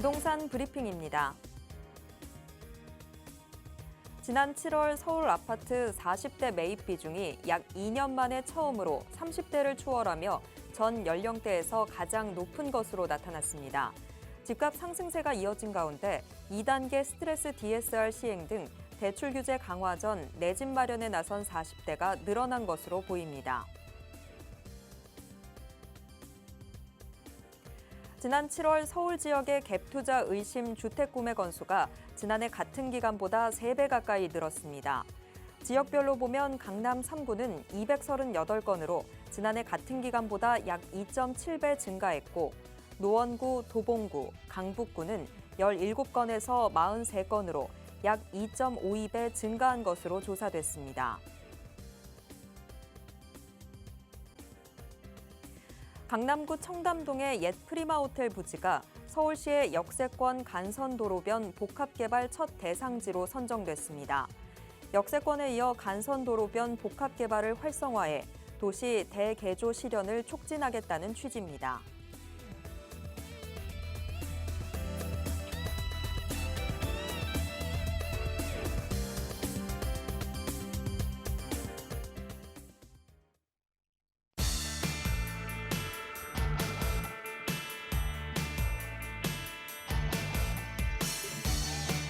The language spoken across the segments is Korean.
부동산 브리핑입니다. 지난 7월 서울 아파트 40대 매입 비중이 약 2년 만에 처음으로 30대를 추월하며 전 연령대에서 가장 높은 것으로 나타났습니다. 집값 상승세가 이어진 가운데 2단계 스트레스 DSR 시행 등 대출 규제 강화 전 내 집 마련에 나선 40대가 늘어난 것으로 보입니다. 지난 7월 서울 지역의 갭투자 의심 주택 구매 건수가 지난해 같은 기간보다 3배 가까이 늘었습니다. 지역별로 보면 강남 3구는 238건으로 지난해 같은 기간보다 약 2.7배 증가했고 노원구, 도봉구, 강북구는 17건에서 43건으로 약 2.52배 증가한 것으로 조사됐습니다. 강남구 청담동의 옛 프리마호텔 부지가 서울시의 역세권 간선도로변 복합개발 첫 대상지로 선정됐습니다. 역세권에 이어 간선도로변 복합개발을 활성화해 도시 대개조 실현을 촉진하겠다는 취지입니다.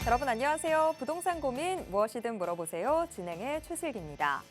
여러분 안녕하세요. 부동산 고민 무엇이든 물어보세요. 진행의 최슬기입니다.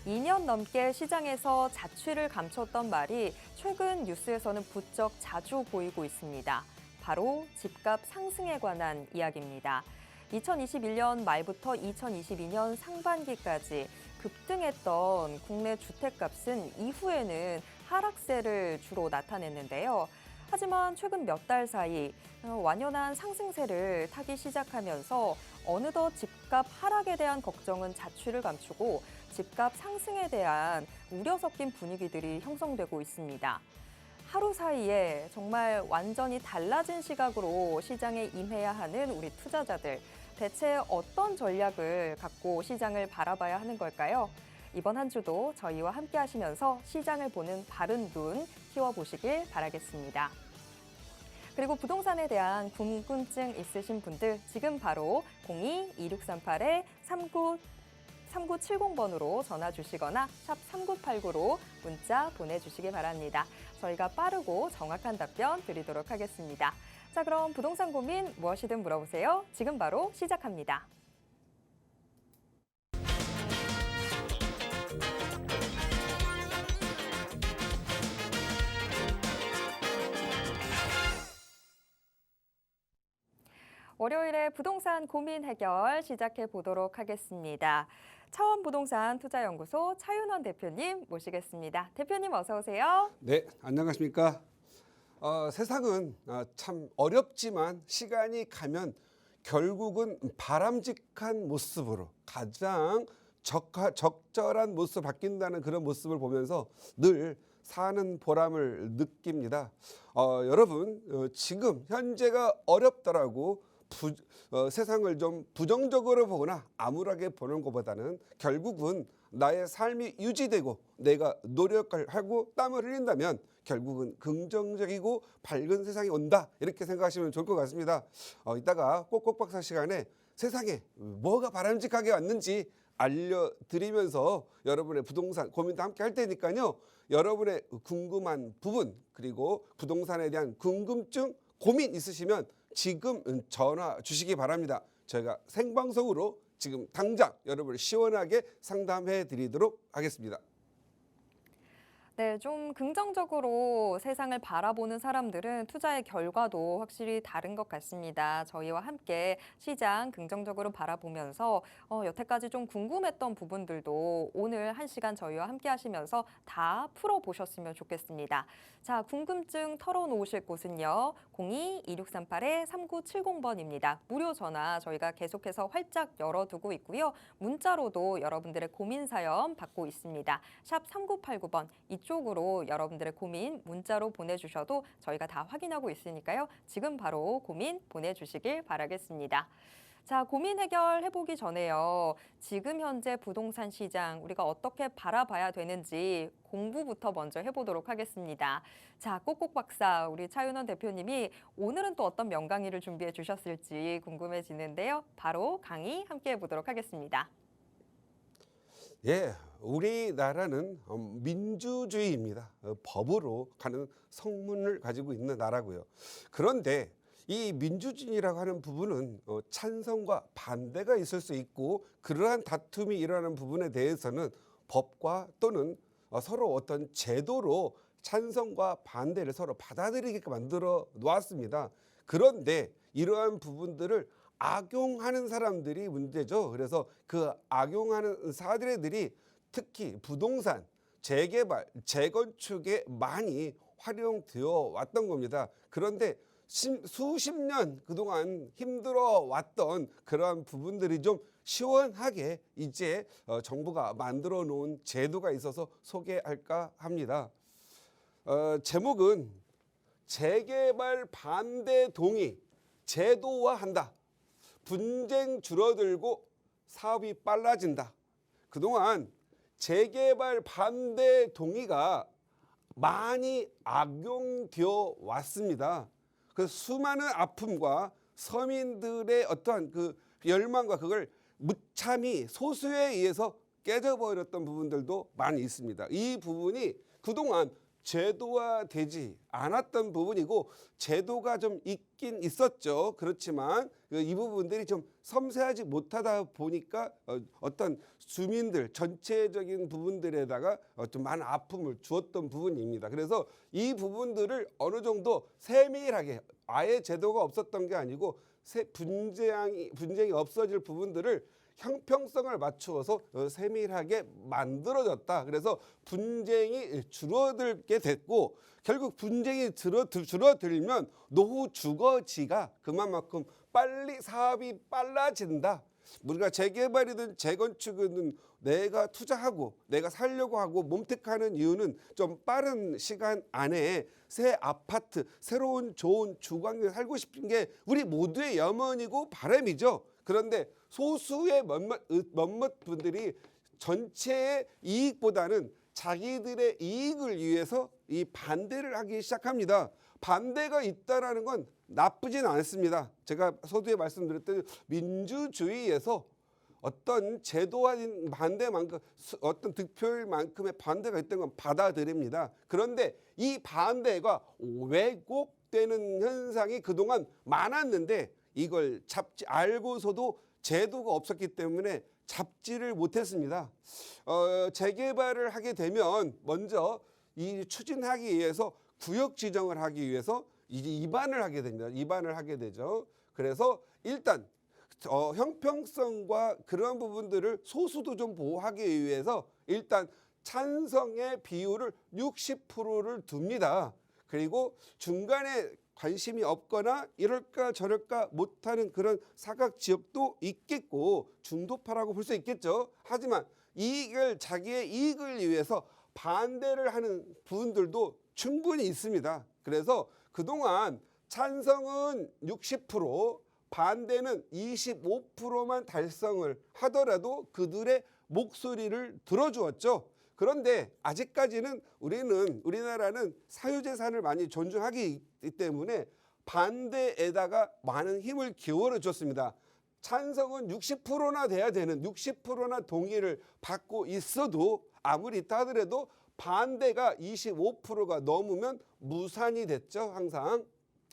2년 넘게 시장에서 자취를 감췄던 말이 최근 뉴스에서는 부쩍 자주 보이고 있습니다. 바로 집값 상승에 관한 이야기입니다. 2021년 말부터 2022년 상반기까지 급등했던 국내 주택값은 이후에는 하락세를 주로 나타냈는데요. 하지만 최근 몇 달 사이 완연한 상승세를 타기 시작하면서 어느덧 집값 하락에 대한 걱정은 자취를 감추고 집값 상승에 대한 우려 섞인 분위기들이 형성되고 있습니다. 하루 사이에 정말 완전히 달라진 시각으로 시장에 임해야 하는 우리 투자자들, 대체 어떤 전략을 갖고 시장을 바라봐야 하는 걸까요? 이번 한 주도 저희와 함께 하시면서 시장을 보는 바른 눈 키워보시길 바라겠습니다. 그리고 부동산에 대한 궁금증 있으신 분들 지금 바로 02-2638-3970번으로 전화 주시거나 샵 3989로 문자 보내주시기 바랍니다. 저희가 빠르고 정확한 답변 드리도록 하겠습니다. 자, 그럼 부동산 고민 무엇이든 물어보세요. 지금 바로 시작합니다. 월요일에 부동산 고민 해결 시작해 보도록 하겠습니다. 차원부동산 투자연구소 차윤원 대표님 모시겠습니다. 대표님 어서 오세요. 네, 안녕하십니까. 세상은 참 어렵지만 시간이 가면 결국은 바람직한 모습으로 가장 적절한 모습으로 바뀐다는 그런 모습을 보면서 늘 사는 보람을 느낍니다. 여러분 지금 현재가 어렵더라고 세상을 좀 부정적으로 보거나 암울하게 보는 것보다는 결국은 나의 삶이 유지되고 내가 노력을 하고 땀을 흘린다면 결국은 긍정적이고 밝은 세상이 온다 이렇게 생각하시면 좋을 것 같습니다. 이따가 꼭꼭 박사 시간에 세상에 뭐가 바람직하게 왔는지 알려드리면서 여러분의 부동산 고민도 함께 할 테니까요. 여러분의 궁금한 부분 그리고 부동산에 대한 궁금증 고민 있으시면 지금 전화 주시기 바랍니다. 저희가 생방송으로 지금 당장 여러분을 시원하게 상담해 드리도록 하겠습니다. 네, 좀 긍정적으로 세상을 바라보는 사람들은 투자의 결과도 확실히 다른 것 같습니다. 저희와 함께 시장 긍정적으로 바라보면서 여태까지 좀 궁금했던 부분들도 오늘 1시간 저희와 함께 하시면서 다 풀어보셨으면 좋겠습니다. 자, 궁금증 털어놓으실 곳은요. 02-2638-3970번입니다. 무료 전화 저희가 계속해서 활짝 열어두고 있고요. 문자로도 여러분들의 고민 사연 받고 있습니다. 샵 3989번 이쪽으로 여러분들의 고민 문자로 보내주셔도 저희가 다 확인하고 있으니까요. 지금 바로 고민 보내주시길 바라겠습니다. 자, 고민 해결해보기 전에요. 지금 현재 부동산 시장 우리가 어떻게 바라봐야 되는지 공부부터 먼저 해보도록 하겠습니다. 자, 꼭꼭 박사, 우리 차윤원 대표님이 오늘은 또 어떤 명강의를 준비해 주셨을지 궁금해지는데요. 바로 강의 함께 해보도록 하겠습니다. 예, 우리나라는 민주주의입니다. 법으로 가는 성문을 가지고 있는 나라고요. 그런데 이 민주주의라고 하는 부분은 찬성과 반대가 있을 수 있고, 그러한 다툼이 일어나는 부분에 대해서는 법과 또는 서로 어떤 제도로 찬성과 반대를 서로 받아들이게끔 만들어 놓았습니다. 그런데 이러한 부분들을 악용하는 사람들이 문제죠. 그래서 그 악용하는 사례들이 특히 부동산, 재개발, 재건축에 많이 활용되어 왔던 겁니다. 그런데 수십 년 그동안 힘들어 왔던 그러한 부분들이 좀 시원하게 이제 정부가 만들어 놓은 제도가 있어서 소개할까 합니다. 제목은 재개발 반대 동의 제도화한다. 분쟁 줄어들고 사업이 빨라진다. 그동안 재개발 반대 동의가 많이 악용되어 왔습니다. 그 수많은 아픔과 서민들의 어떠한 그 열망과 그걸 무참히 소수에 의해서 깨져버렸던 부분들도 많이 있습니다. 이 부분이 그동안 제도화되지 않았던 부분이고, 제도가 좀 있긴 있었죠. 그렇지만 이 부분들이 좀 섬세하지 못하다 보니까 어떤 주민들 전체적인 부분들에다가 좀 많은 아픔을 주었던 부분입니다. 그래서 이 부분들을 어느 정도 세밀하게, 아예 제도가 없었던 게 아니고 분쟁이 없어질 부분들을 형평성을 맞추어서 세밀하게 만들어졌다. 그래서 분쟁이 줄어들게 됐고, 결국 분쟁이 줄어들면 노후 주거지가 그만큼 빨리 사업이 빨라진다. 우리가 재개발이든 재건축은 내가 투자하고 내가 살려고 하고 몸택하는 이유는 좀 빠른 시간 안에 새 아파트, 새로운 좋은 주거環境에 살고 싶은 게 우리 모두의 염원이고 바람이죠. 그런데 소수의 몇몇 분들이 전체의 이익보다는 자기들의 이익을 위해서 이 반대를 하기 시작합니다. 반대가 있다라는 건 나쁘진 않습니다. 제가 서두에 말씀드렸던 민주주의에서 어떤 제도화된 반대만큼, 어떤 득표율만큼의 반대가 있던 건 받아들입니다. 그런데 이 반대가 왜곡되는 현상이 그동안 많았는데, 이걸 알고서도 제도가 없었기 때문에 잡지를 못했습니다. 재개발을 하게 되면 먼저 이 추진하기 위해서 구역 지정을 하기 위해서 이제 입안을 하게 됩니다. 입안을 하게 되죠. 그래서 일단 형평성과 그런 부분들을 소수도 좀 보호하기 위해서 일단 찬성의 비율을 60%를 둡니다. 그리고 중간에 관심이 없거나 이럴까 저럴까 못하는 그런 사각 지역도 있겠고 중도파라고 볼 수 있겠죠. 하지만 이익을, 자기의 이익을 위해서 반대를 하는 부분들도 충분히 있습니다. 그래서 그동안 찬성은 60%, 반대는 25%만 달성을 하더라도 그들의 목소리를 들어주었죠. 그런데 아직까지는 우리나라는 사유재산을 많이 존중하기 때문에 반대에다가 많은 힘을 기울여 줬습니다. 찬성은 60%나 돼야 되는, 60%나 동의를 받고 있어도 아무리 따더라도 반대가 25%가 넘으면 무산이 됐죠, 항상.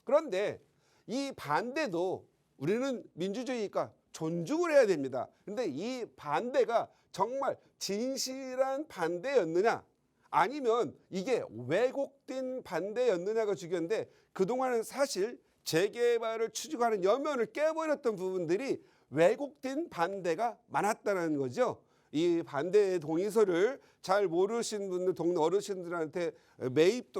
그런데 이 반대도 우리는 민주주의니까 존중을 해야 됩니다. 근데 이 반대가 정말 진실한 반대였느냐, 아니면 이게 왜곡된 반대였느냐가 중요한데, 그동안은 사실 재개발을 추진하는 여면을 깨버렸던 부분들이 왜곡된 반대가 많았다는 거죠. 이 반대 동의서를 잘 모르신 분들, 동네 어르신들한테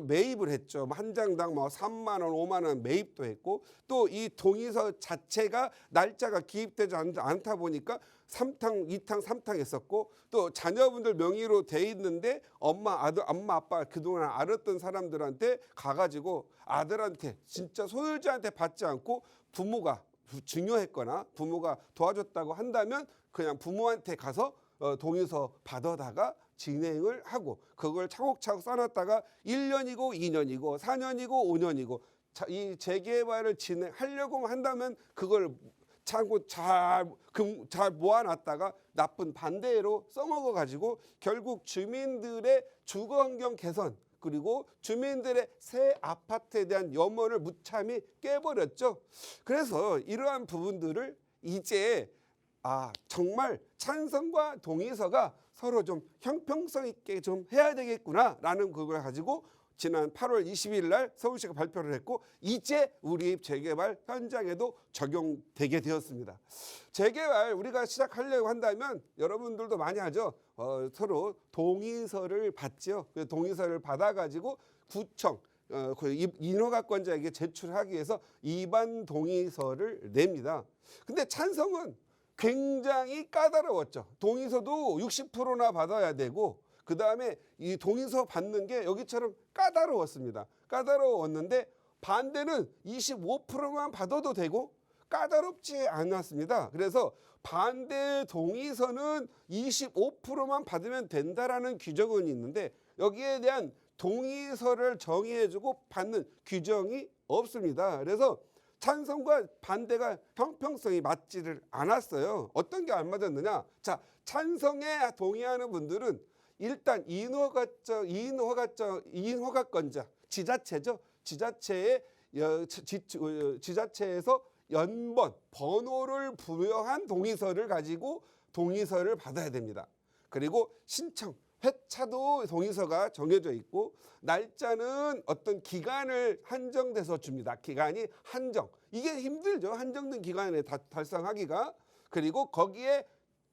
매입을 했죠. 한 장당 3만 원, 5만 원 매입도 했고, 또 이 동의서 자체가 날짜가 기입되지 않다 보니까 3탕, 2탕, 3탕 했었고, 또 자녀분들 명의로 돼 있는데 엄마, 아빠 그동안 알았던 사람들한테 가가지고 아들한테, 진짜 소유자한테 받지 않고 부모가 중요했거나 부모가 도와줬다고 한다면 그냥 부모한테 가서 동의서 받아다가 진행을 하고 그걸 차곡차곡 쌓아놨다가 1년이고 2년이고 4년이고 5년이고 이 재개발을 진행하려고 한다면 그걸 차고 잘 모아놨다가 나쁜 반대로 써먹어 가지고 결국 주민들의 주거 환경 개선 그리고 주민들의 새 아파트에 대한 염원을 무참히 깨버렸죠. 그래서 이러한 부분들을 이제 정말 찬성과 동의서가 서로 좀 형평성 있게 좀 해야 되겠구나라는 그걸 가지고 지난 8월 20일 날 서울시가 발표를 했고 이제 우리 재개발 현장에도 적용되게 되었습니다. 재개발 우리가 시작하려고 한다면 여러분들도 많이 하죠. 서로 동의서를 받죠. 그 동의서를 받아가지고 구청 인허가권자에게 제출하기 위해서 입안 동의서를 냅니다. 근데 찬성은 굉장히 까다로웠죠. 동의서도 60%나 받아야 되고 그 다음에 이 동의서 받는 게 여기처럼 까다로웠습니다. 까다로웠는데 반대는 25%만 받아도 되고 까다롭지 않았습니다. 그래서 반대 동의서는 25%만 받으면 된다라는 규정은 있는데 여기에 대한 동의서를 정의해주고 받는 규정이 없습니다. 그래서 찬성과 반대가 형평성이 맞지를 않았어요. 어떤 게 안 맞았느냐? 자, 찬성에 동의하는 분들은 일단 인허가권자 지자체죠. 지자체에서 연번 번호를 부여한 동의서를 가지고 동의서를 받아야 됩니다. 그리고 신청 회차도 동의서가 정해져 있고 날짜는 어떤 기간을 한정돼서 줍니다. 기간이 한정. 이게 힘들죠. 한정된 기간에 달성하기가. 그리고 거기에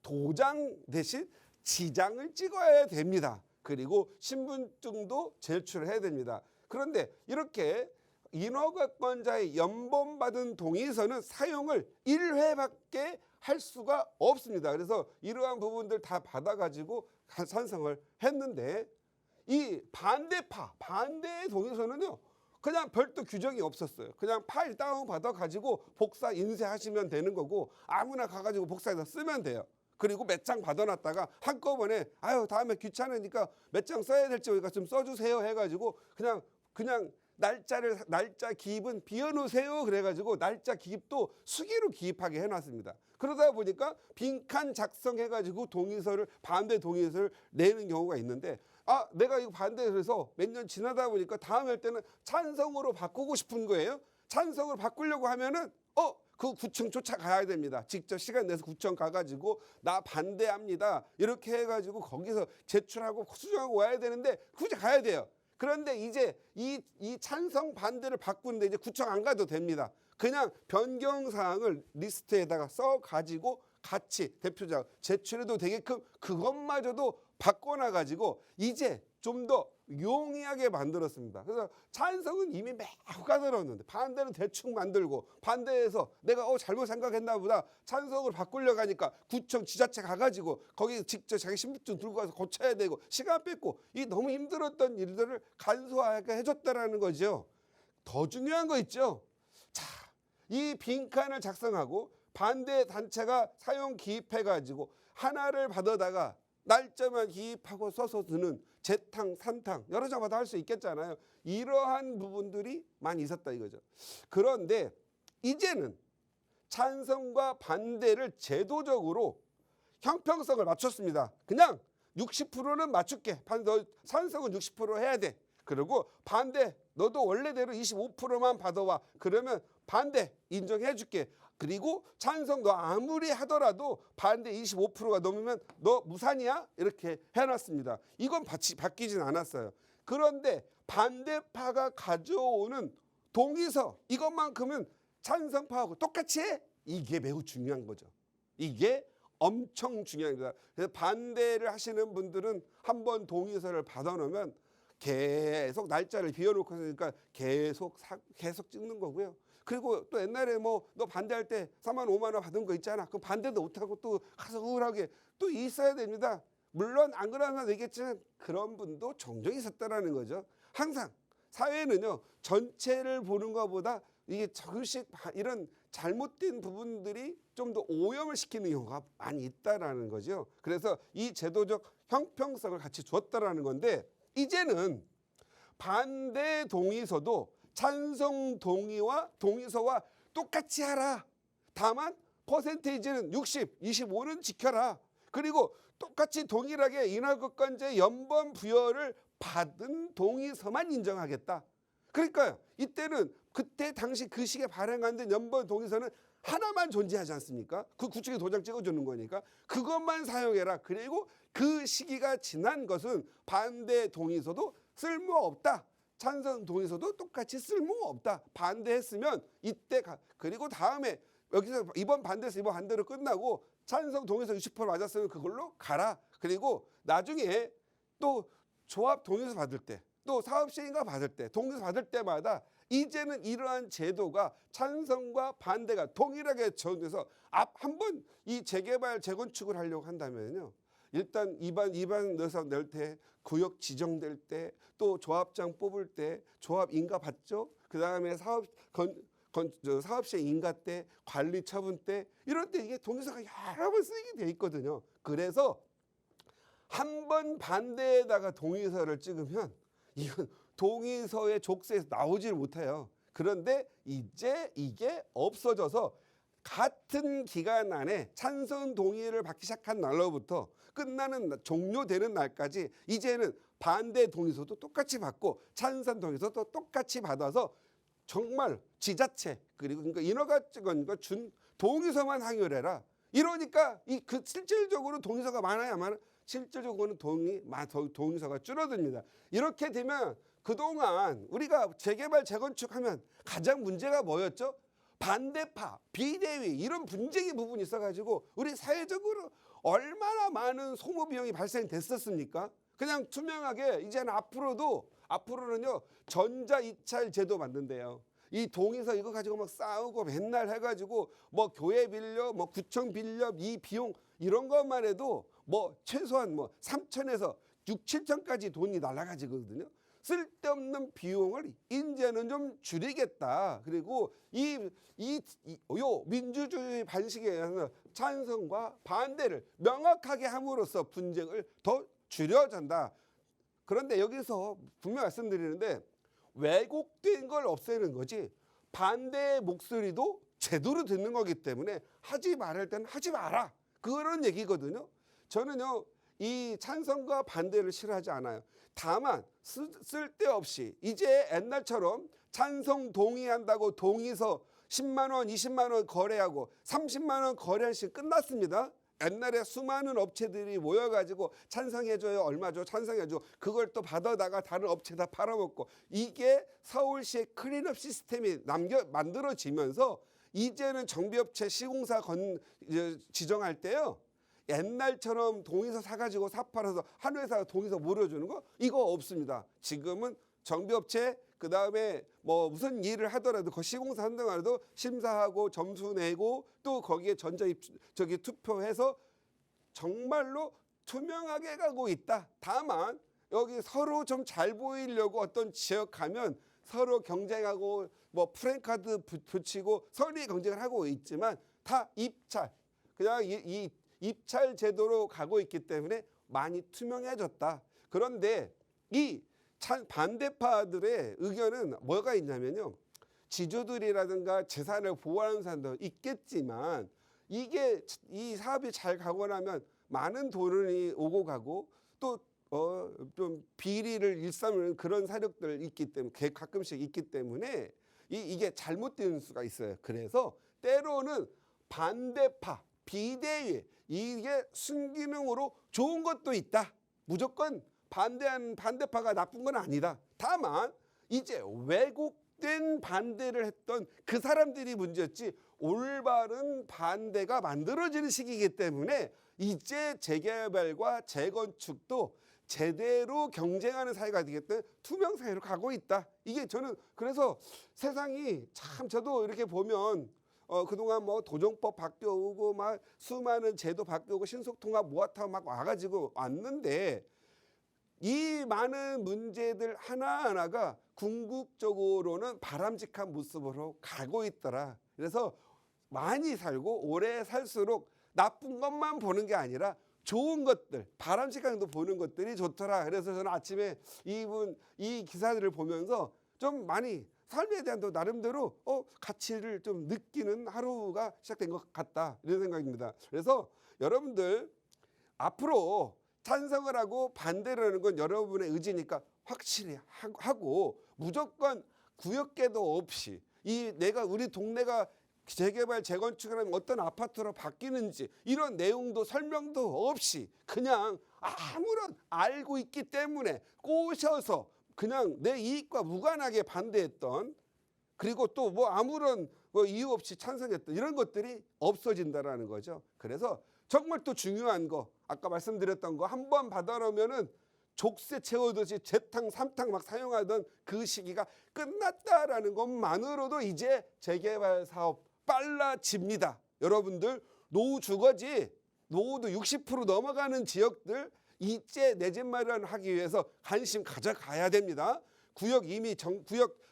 도장 대신 지장을 찍어야 됩니다. 그리고 신분증도 제출해야 됩니다. 그런데 이렇게 인허가권자의 연번받은 동의서는 사용을 1회밖에 할 수가 없습니다. 그래서 이러한 부분들 다 받아가지고 찬성을 했는데 이 반대의 동의서는요. 그냥 별도 규정이 없었어요. 그냥 파일 다운 받아가지고 복사 인쇄하시면 되는 거고 아무나 가가지고 복사해서 쓰면 돼요. 그리고 몇 장 받아놨다가 한꺼번에 다음에 귀찮으니까 몇 장 써야 될지 우리가 좀 써주세요 해가지고 그냥 날짜 기입은 비워놓으세요 그래가지고 날짜 기입도 수기로 기입하게 해놨습니다. 그러다 보니까 빈칸 작성해가지고 반대 동의서를 내는 경우가 있는데 내가 이거 반대해서 몇 년 지나다 보니까 다음 할 때는 찬성으로 바꾸고 싶은 거예요. 찬성을 바꾸려고 하면은 그 구청 쫓아가야 됩니다. 직접 시간 내서 구청 가가지고 나 반대합니다. 이렇게 해가지고 거기서 제출하고 수정하고 와야 되는데 굳이 가야 돼요. 그런데 이제 이 찬성 반대를 바꾸는데 이제 구청 안 가도 됩니다. 그냥 변경 사항을 리스트에다가 써가지고 같이 대표자 제출해도 되게끔 그것마저도 바꿔놔가지고 이제 좀 더 용이하게 만들었습니다. 그래서 찬성은 이미 매우 까다로웠는데 반대는 대충 만들고 반대해서 내가 잘못 생각했나 보다 찬성을 바꾸려고 하니까 구청 지자체 가가지고 거기 직접 자기 신분증 들고 가서 고쳐야 되고 시간 뺏고 이 너무 힘들었던 일들을 간소하게 해줬다라는 거죠. 더 중요한 거 있죠. 자, 이 빈칸을 작성하고 반대 단체가 사용 기입해가지고 하나를 받아다가 날짜만 기입하고 써서 드는 재탕, 산탕 여러 장마다 할 수 있겠잖아요. 이러한 부분들이 많이 있었다 이거죠. 그런데 이제는 찬성과 반대를 제도적으로 형평성을 맞췄습니다. 그냥 60%는 맞출게. 찬성은 60% 해야 돼. 그리고 반대 너도 원래대로 25%만 받아와. 그러면 반대 인정해 줄게. 그리고 찬성 너 아무리 하더라도 반대 25%가 넘으면 너 무산이야? 이렇게 해놨습니다. 이건 바뀌진 않았어요. 그런데 반대파가 가져오는 동의서 이것만큼은 찬성파하고 똑같이 해? 이게 매우 중요한 거죠. 이게 엄청 중요합니다. 그래서 반대를 하시는 분들은 한번 동의서를 받아놓으면 계속 날짜를 비워놓고 있으니까 계속 찍는 거고요. 그리고 또 옛날에 너 반대할 때 4만 5만 원 받은 거 있잖아. 그 반대도 못하고 또 가서 우울하게 또 있어야 됩니다. 물론 안 그러면 되겠지만 그런 분도 종종 있었다라는 거죠. 항상 사회는요 전체를 보는 것보다 이게 조금씩 이런 잘못된 부분들이 좀 더 오염을 시키는 경우가 많이 있다라는 거죠. 그래서 이 제도적 형평성을 같이 주었다라는 건데 이제는 반대 동의서도 찬성 동의서와 똑같이 하라. 다만 퍼센테이지는 60, 25는 지켜라. 그리고 똑같이 동일하게 인하급관제 연번 부여를 받은 동의서만 인정하겠다. 그러니까요. 이때는 그때 당시 그 시기에 발행한 연번 동의서는 하나만 존재하지 않습니까? 그 구축에 도장 찍어주는 거니까 그것만 사용해라. 그리고 그 시기가 지난 것은 반대 동의서도 쓸모없다. 찬성 동의서도 똑같이 쓸모없다. 반대했으면 이때 그리고 다음에 여기서 이번 반대에서 이번 반대로 끝나고 찬성 동의서 60% 맞았으면 그걸로 가라. 그리고 나중에 또 조합 동의서 받을 때 또 사업시행가 받을 때 동의서 받을 때마다 이제는 이러한 제도가 찬성과 반대가 동일하게 적용돼서 한번 이 재개발 재건축을 하려고 한다면요. 일단 이반 노사 낼 때 구역 지정될 때 또 조합장 뽑을 때 조합 인가 받죠. 그다음에 사업시행 인가 때 관리 처분 때 이럴 때 이게 동의서가 여러 번 쓰이게 돼 있거든요. 그래서 한 번 반대에다가 동의서를 찍으면 이건 동의서의 족쇄에서 나오질 못해요. 그런데 이제 이게 없어져서 같은 기간 안에 찬성 동의를 받기 시작한 날로부터 끝나는 종료되는 날까지 이제는 반대 동의서도 똑같이 받고 찬성 동의서도 똑같이 받아서 정말 지자체 그리고 그러니까 인허가권과 준 동의서만 항의해라. 이러니까 실질적으로 동의서가 많아야 실질적으로는 동의서가 줄어듭니다. 이렇게 되면 그동안 우리가 재개발 재건축하면 가장 문제가 뭐였죠? 반대파, 비대위 이런 분쟁의 부분이 있어가지고 우리 사회적으로 얼마나 많은 소모 비용이 발생됐었습니까? 그냥 투명하게 이제는 앞으로는요 전자 입찰 제도 만든대요. 이 동의서 이거 가지고 막 싸우고 맨날 해가지고 뭐 교회 빌려, 뭐 구청 빌려 이 비용 이런 것만 해도 뭐 최소한 뭐 3천에서 6, 7천까지 돈이 날아가지거든요. 쓸데없는 비용을 이제는 좀 줄이겠다. 그리고 요 민주주의 반식에 의해서 찬성과 반대를 명확하게 함으로써 분쟁을 더 줄여준다. 그런데 여기서 분명 말씀드리는데 왜곡된 걸 없애는 거지 반대의 목소리도 제대로 듣는 거기 때문에 하지 말할 때는 하지 마라. 그런 얘기거든요. 저는요 이 찬성과 반대를 싫어하지 않아요. 다만 쓸데없이 이제 옛날처럼 찬성 동의한다고 동의서 10만 원, 20만 원 거래하고 30만 원 거래한 시 끝났습니다. 옛날에 수많은 업체들이 모여가지고 찬성해줘요. 얼마죠? 찬성해줘. 그걸 또 받아다가 다른 업체다 팔아먹고 이게 서울시의 클린업 시스템이 만들어지면서 이제는 정비업체 시공사 지정할 때요. 옛날처럼 동의서 사가지고 사팔아서 한 회사가 동의서 물어주는 거 이거 없습니다. 지금은 정비업체 그다음에 뭐 무슨 일을 하더라도 그 시공사 한다고 심사하고 점수 내고 또 거기에 투표해서 정말로 투명하게 가고 있다. 다만 여기 서로 좀 잘 보이려고 어떤 지역 가면 서로 경쟁하고 뭐 프랜카드 붙이고 선의 경쟁을 하고 있지만 다 입찰 그냥 이 입찰 제도로 가고 있기 때문에 많이 투명해졌다. 그런데 이 반대파들의 의견은 뭐가 있냐면요. 지주들이라든가 재산을 보호하는 사람도 있겠지만 이게 이 사업이 잘 가고 나면 많은 돈이 오고 가고 또 좀 비리를 일삼는 그런 세력들 있기 때문에 가끔씩 있기 때문에 이게 잘못되는 수가 있어요. 그래서 때로는 반대파, 비대위 이게 순기능으로 좋은 것도 있다. 무조건 반대파가 나쁜 건 아니다. 다만 이제 왜곡된 반대를 했던 그 사람들이 문제였지 올바른 반대가 만들어지는 시기이기 때문에 이제 재개발과 재건축도 제대로 경쟁하는 사회가 되기 때문에 투명 사회로 가고 있다. 이게 저는 그래서 세상이 참 저도 이렇게 보면 그동안 뭐 도정법 바뀌어오고 막 수많은 제도 바뀌어오고 신속통합 모아타고 막 와가지고 왔는데 이 많은 문제들 하나하나가 궁극적으로는 바람직한 모습으로 가고 있더라. 그래서 많이 살고 오래 살수록 나쁜 것만 보는 게 아니라 좋은 것들, 바람직한 것도 보는 것들이 좋더라. 그래서 저는 아침에 이 기사들을 보면서 좀 많이 삶에 대한 또 나름대로 가치를 좀 느끼는 하루가 시작된 것 같다, 이런 생각입니다. 그래서 여러분들 앞으로 찬성을 하고 반대를 하는 건 여러분의 의지니까 확실히 하고, 무조건 구역계도 없이 내가 우리 동네가 재개발 재건축을 하면 어떤 아파트로 바뀌는지 이런 내용도 설명도 없이 그냥 아무런 알고 있기 때문에 꼬셔서 그냥 내 이익과 무관하게 반대했던, 그리고 또 뭐 아무런 이유 없이 찬성했던 이런 것들이 없어진다라는 거죠. 그래서 정말 또 중요한 거, 아까 말씀드렸던 거, 한 번 받아놓으면은 족쇄 채우듯이 재탕 삼탕 막 사용하던 그 시기가 끝났다라는 것만으로도 이제 재개발 사업 빨라집니다. 여러분들 노후 주거지, 노후도 60% 넘어가는 지역들 이제 내 집 마련하기 위해서 관심 가져가야 됩니다. 구역 이미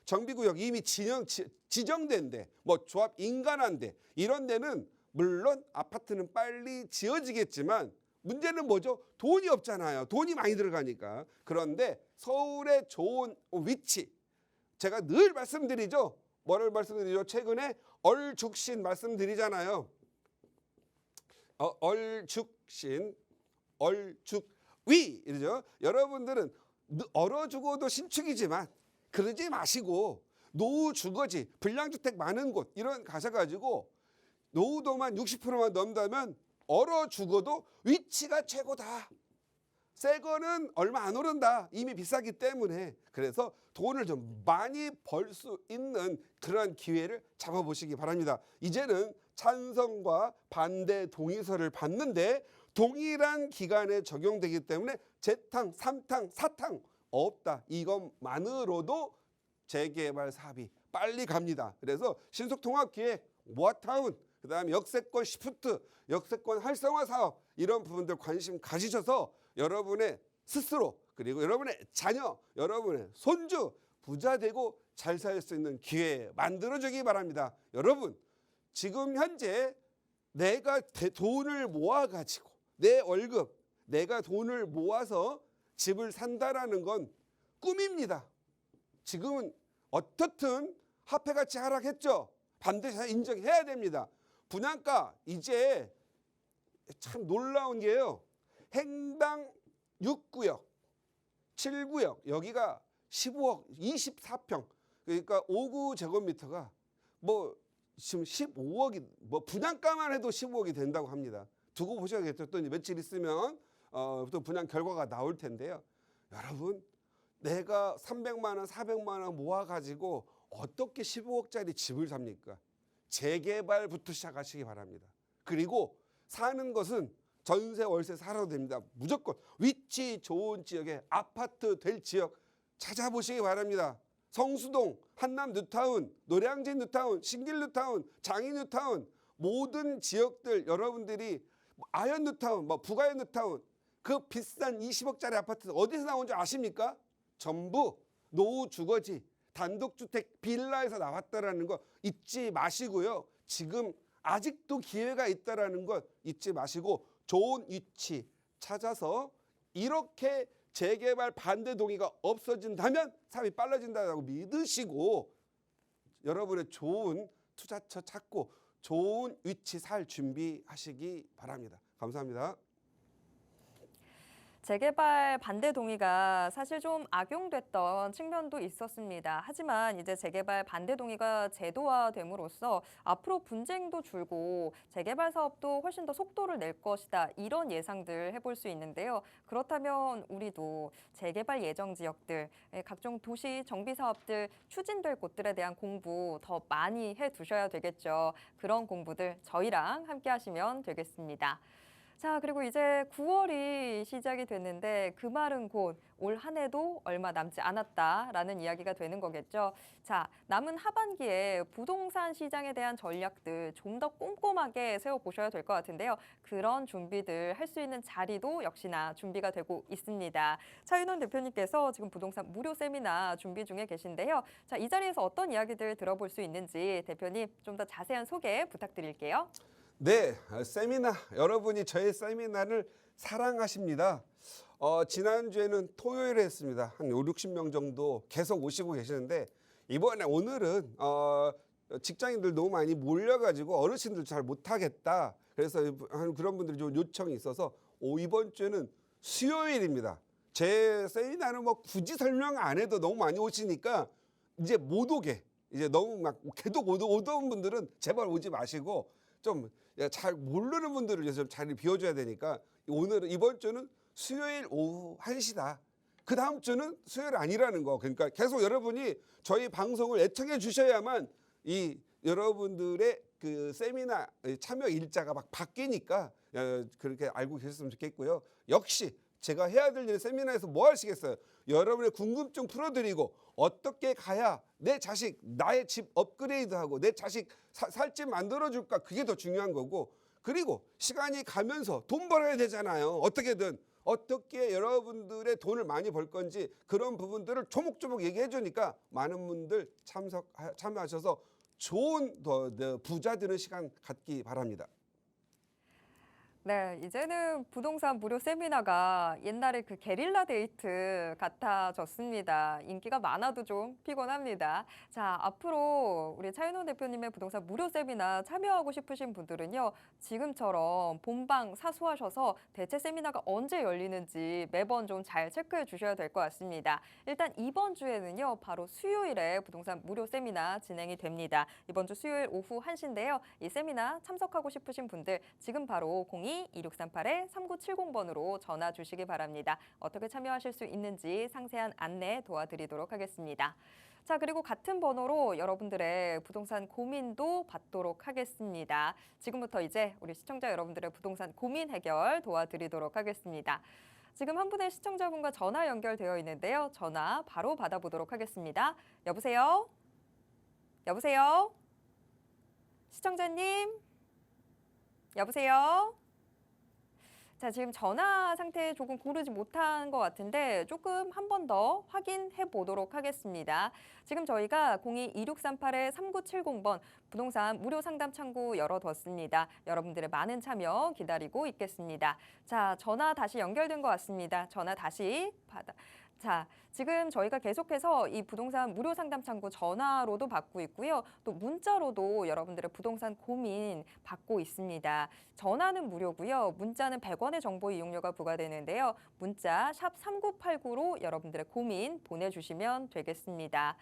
정비구역 이미 지정된 데, 뭐 조합 인간한 데, 이런 데는 물론 아파트는 빨리 지어지겠지만 문제는 뭐죠? 돈이 없잖아요. 돈이 많이 들어가니까. 그런데 서울의 좋은 위치, 제가 늘 말씀드리죠. 뭐를 말씀드리죠? 최근에 얼죽신 말씀드리잖아요. 얼죽신, 얼죽위 이러죠. 여러분들은 얼어 죽어도 신축이지만 그러지 마시고 노후 주거지, 불량주택 많은 곳 이런 가셔가지고 노후도만 60%만 넘다면 얼어 죽어도 위치가 최고다. 새 거는 얼마 안 오른다. 이미 비싸기 때문에. 그래서 돈을 좀 많이 벌 수 있는 그런 기회를 잡아보시기 바랍니다. 이제는 찬성과 반대 동의서를 받는데 동일한 기간에 적용되기 때문에 재탕, 삼탕, 사탕 없다. 이것만으로도 재개발 사업이 빨리 갑니다. 그래서 신속통합기획, 모아타운, 그다음에 역세권 시프트, 역세권 활성화 사업, 이런 부분들 관심 가지셔서 여러분의 스스로, 그리고 여러분의 자녀, 여러분의 손주 부자 되고 잘 살 수 있는 기회 만들어주기 바랍니다. 여러분, 지금 현재 내가 돈을 모아가지고 내 월급, 내가 돈을 모아서 집을 산다라는 건 꿈입니다. 지금은 어떻든 화폐가치 하락했죠. 반드시 인정해야 됩니다. 분양가 이제 참 놀라운 게요. 행당 6구역, 7구역 여기가 15억 24평, 그러니까 5구 제곱미터가 뭐 지금 15억이, 뭐 분양가만 해도 15억이 된다고 합니다. 두고 보셔야겠죠. 또 며칠 있으면 또 분양 결과가 나올 텐데요. 여러분, 내가 300만 원, 400만 원 모아가지고 어떻게 15억짜리 집을 삽니까? 재개발부터 시작하시기 바랍니다. 그리고 사는 것은 전세 월세 살아도 됩니다. 무조건 위치 좋은 지역에 아파트 될 지역 찾아보시기 바랍니다. 성수동, 한남 뉴타운, 노량진 뉴타운, 신길 뉴타운, 장인 뉴타운, 모든 지역들 여러분들이 아현 뉴타운, 북아현 뉴타운, 그 비싼 20억짜리 아파트 어디서 나온 줄 아십니까? 전부 노후 주거지, 단독주택 빌라에서 나왔다라는 거 잊지 마시고요. 지금 아직도 기회가 있다라는 것 잊지 마시고 좋은 위치 찾아서, 이렇게 재개발 반대 동의가 없어진다면 사업이 빨라진다고 믿으시고 여러분의 좋은 투자처 찾고 좋은 위치 살 준비하시기 바랍니다. 감사합니다. 재개발 반대 동의가 사실 좀 악용됐던 측면도 있었습니다. 하지만 이제 재개발 반대 동의가 제도화됨으로써 앞으로 분쟁도 줄고 재개발 사업도 훨씬 더 속도를 낼 것이다. 이런 예상들 해볼 수 있는데요. 그렇다면 우리도 재개발 예정 지역들, 각종 도시 정비 사업들 추진될 곳들에 대한 공부 더 많이 해두셔야 되겠죠. 그런 공부들 저희랑 함께 하시면 되겠습니다. 자, 그리고 이제 9월이 시작이 됐는데 그 말은 곧 올 한 해도 얼마 남지 않았다라는 이야기가 되는 거겠죠. 자, 남은 하반기에 부동산 시장에 대한 전략들 좀 더 꼼꼼하게 세워보셔야 될 것 같은데요. 그런 준비들 할 수 있는 자리도 역시나 준비가 되고 있습니다. 차윤원 대표님께서 지금 부동산 무료 세미나 준비 중에 계신데요. 자, 이 자리에서 어떤 이야기들 들어볼 수 있는지 대표님 좀 더 자세한 소개 부탁드릴게요. 네, 세미나 여러분이 저의 세미나를 사랑하십니다. 지난주에는 토요일에 했습니다. 한 5, 60명 정도 계속 오시고 계시는데 오늘은 직장인들 너무 많이 몰려가지고 어르신들 잘 못하겠다. 그래서 그런 분들이 좀 요청이 있어서 이번 주에는 수요일입니다. 제 세미나는 뭐 굳이 설명 안 해도 너무 많이 오시니까 이제 못 오게, 이제 너무 막 계속 오던 분들은 제발 오지 마시고 좀 잘 모르는 분들을 위해서 좀 자리를 비워줘야 되니까 이번 주는 수요일 오후 1시다. 그 다음 주는 수요일 아니라는 거. 그러니까 계속 여러분이 저희 방송을 애청해 주셔야만 이 여러분들의 그 세미나 참여 일자가 막 바뀌니까 그렇게 알고 계셨으면 좋겠고요. 역시 제가 해야 될 일 세미나에서 뭐 하시겠어요? 여러분의 궁금증 풀어드리고 어떻게 가야 내 자식 나의 집 업그레이드하고 내 자식 살 집 만들어줄까, 그게 더 중요한 거고, 그리고 시간이 가면서 돈 벌어야 되잖아요. 어떻게든 어떻게 여러분들의 돈을 많이 벌 건지 그런 부분들을 조목조목 얘기해 주니까 많은 분들 참여하셔서 좋은 부자 되는 시간 갖기 바랍니다. 네, 이제는 부동산 무료 세미나가 옛날에 그 게릴라 데이트 같아졌습니다. 인기가 많아도 좀 피곤합니다. 자, 앞으로 우리 차윤호 대표님의 부동산 무료 세미나 참여하고 싶으신 분들은요, 지금처럼 본방 사수하셔서 대체 세미나가 언제 열리는지 매번 좀 잘 체크해 주셔야 될 것 같습니다. 일단 이번 주에는요, 바로 수요일에 부동산 무료 세미나 진행이 됩니다. 이번 주 수요일 오후 1시인데요. 이 세미나 참석하고 싶으신 분들 지금 바로 02-2638-3970번으로 전화 주시기 바랍니다. 어떻게 참여하실 수 있는지 상세한 안내 도와드리도록 하겠습니다. 자, 그리고 같은 번호로 여러분들의 부동산 고민도 받도록 하겠습니다. 지금부터 이제 우리 시청자 여러분들의 부동산 고민 해결 도와드리도록 하겠습니다. 지금 한 분의 시청자분과 전화 연결되어 있는데요. 전화 바로 받아보도록 하겠습니다. 여보세요? 여보세요? 시청자님? 여보세요? 자, 지금 전화 상태 조금 고르지 못한 것 같은데 조금 한 번 더 확인해 보도록 하겠습니다. 지금 저희가 02-2638-3970번 부동산 무료 상담 창구 열어뒀습니다. 여러분들의 많은 참여 기다리고 있겠습니다. 자, 전화 다시 연결된 것 같습니다. 전화 다시 자, 지금 저희가 계속해서 이 부동산 무료 상담 창구 전화로도 받고 있고요. 또 문자로도 여러분들의 부동산 고민 받고 있습니다. 전화는 무료고요. 문자는 100원의 정보 이용료가 부과되는데요. 문자 샵 3989로 여러분들의 고민 보내주시면 되겠습니다.